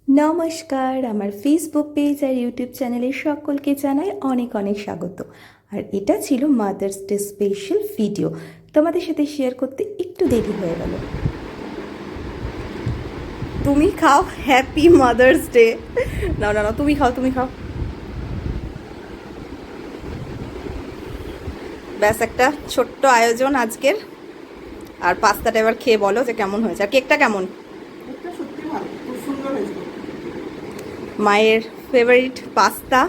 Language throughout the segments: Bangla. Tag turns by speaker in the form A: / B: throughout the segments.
A: নমস্কার, আমার ফেসবুক পেজ আর ইউটিউব চ্যানেলে সকলকে জানাই অনেক অনেক স্বাগত। আর এটা ছিল মাদার্স ডে স্পেশাল ভিডিও, তোমাদের সাথে শেয়ার করতে একটু দেরি হয়ে গেল। তুমি খাও, হ্যাপি মাদার্স ডে। না না না, তুমি খাও, তুমি খাও। ব্যাস, একটা ছোট্ট আয়োজন আজকের। আর পাস্তাটা এবার খেয়ে বলো যে কেমন হয়েছে, আর কেকটা কেমন।
B: এটা সত্যি ভালো, খুব সুন্দর হয়েছিল।
A: মায়ের ফেভারিট পাস্তা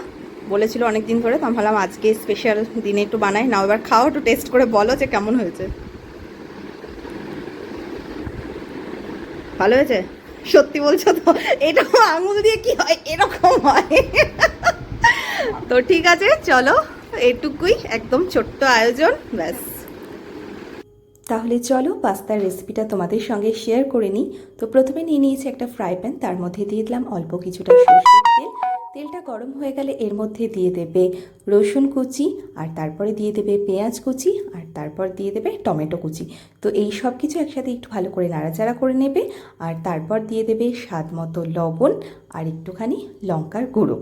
A: বলেছিল অনেক দিন ধরে, তো আমি ভাবলাম আজকে স্পেশাল দিনে একটু বানাই। নাও এবার খাও, একটু টেস্ট করে বলো যে কেমন হয়েছে। ভালো হয়েছে? সত্যি বলছো তো? এটা আঙুল দিয়ে কি হয়, এরকম হয়। তো ঠিক আছে, চলো, এটুকুই, একদম ছোট্ট আয়োজন, ব্যাস। তাহলে চলো পাস্তার রেসিপিটা তোমাদের সঙ্গে শেয়ার করে নিই। তো প্রথমে নিয়ে নিয়েছি একটা ফ্রাই প্যান, তার মধ্যে দিয়ে দিলাম অল্প কিছুটা সরষের তেল। তেলটা গরম হয়ে গেলে এর মধ্যে দিয়ে দেবে রসুন কুচি, আর তারপরে দিয়ে দেবে পেঁয়াজ কুচি, আর তারপর দিয়ে দেবে টমেটো কুচি। তো এই সব কিছু একসাথে একটু ভালো করে নাড়াচাড়া করে নেবে। আর তারপর দিয়ে দেবে স্বাদ মতো লবণ আর একটুখানি লঙ্কার গুঁড়ো।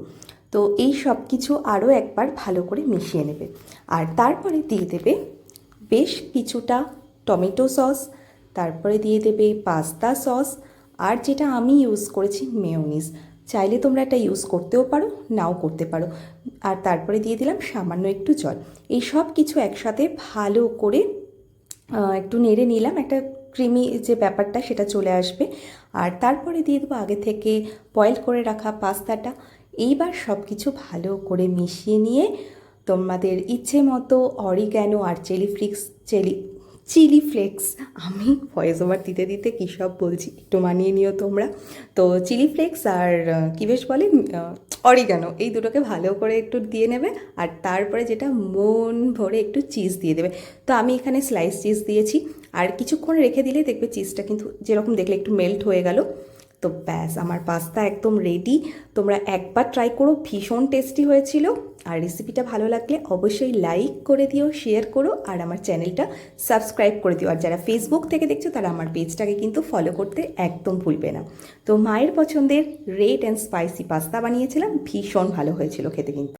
A: তো এই সব কিছু আরও একবার ভালো করে মিশিয়ে নেবে। আর তারপরে দিয়ে দেবে বেশ কিছুটা টমেটো সস, তারপরে দিয়ে দেবে পাস্তা সস, আর যেটা আমি ইউজ করেছি মেয়োনিজ। চাইলে তোমরা এটা ইউজ করতেও পারো, নাও করতে পারো। আর তারপরে দিয়ে দিলাম সামান্য একটু জল। এই সব কিছু একসাথে ভালো করে একটু নেড়ে নিলাম, একটা ক্রিমি যে ব্যাপারটা সেটা চলে আসবে। আর তারপরে দিয়ে দেবো আগে থেকে বয়েল করে রাখা পাস্তাটা। এইবার সব কিছু ভালো করে মিশিয়ে নিয়ে তোমাদের ইচ্ছে মতো অরিগ্যানো আর চিলি ফ্লেক্স, আমি ভয়েস ওভার দিতে দিতে কী সব বলছি, একটু মানিয়ে নিও তোমরা। তো চিলি ফ্লেক্স আর কী বেশ বলে, অরিগ্যানো, এই দুটোকে ভালো করে একটু দিয়ে নেবে। আর তারপরে যেটা মন ভরে একটু চিজ দিয়ে দেবে। তো আমি এখানে স্লাইস চিজ দিয়েছি। আর কিছুক্ষণ রেখে দিলে দেখবে চিজটা কিন্তু যেরকম দেখলে একটু মেল্ট হয়ে গেল। তো ব্যাস, আমার পাস্তা একদম রেডি। তোমরা একবার ট্রাই করো, ভীষণ টেস্টি হয়েছিল। আর রেসিপিটা ভালো লাগলে অবশ্যই লাইক করে দিও, শেয়ার করো, আর আমার চ্যানেলটা সাবস্ক্রাইব করে দিও। আর যারা ফেসবুক থেকে দেখছো তারা আমার পেজটাকে কিন্তু ফলো করতে একদম ভুলবে না। তো মায়ের পছন্দের রেড অ্যান্ড স্পাইসি পাস্তা বানিয়েছিলাম, ভীষণ ভালো হয়েছিল খেতে কিন্তু।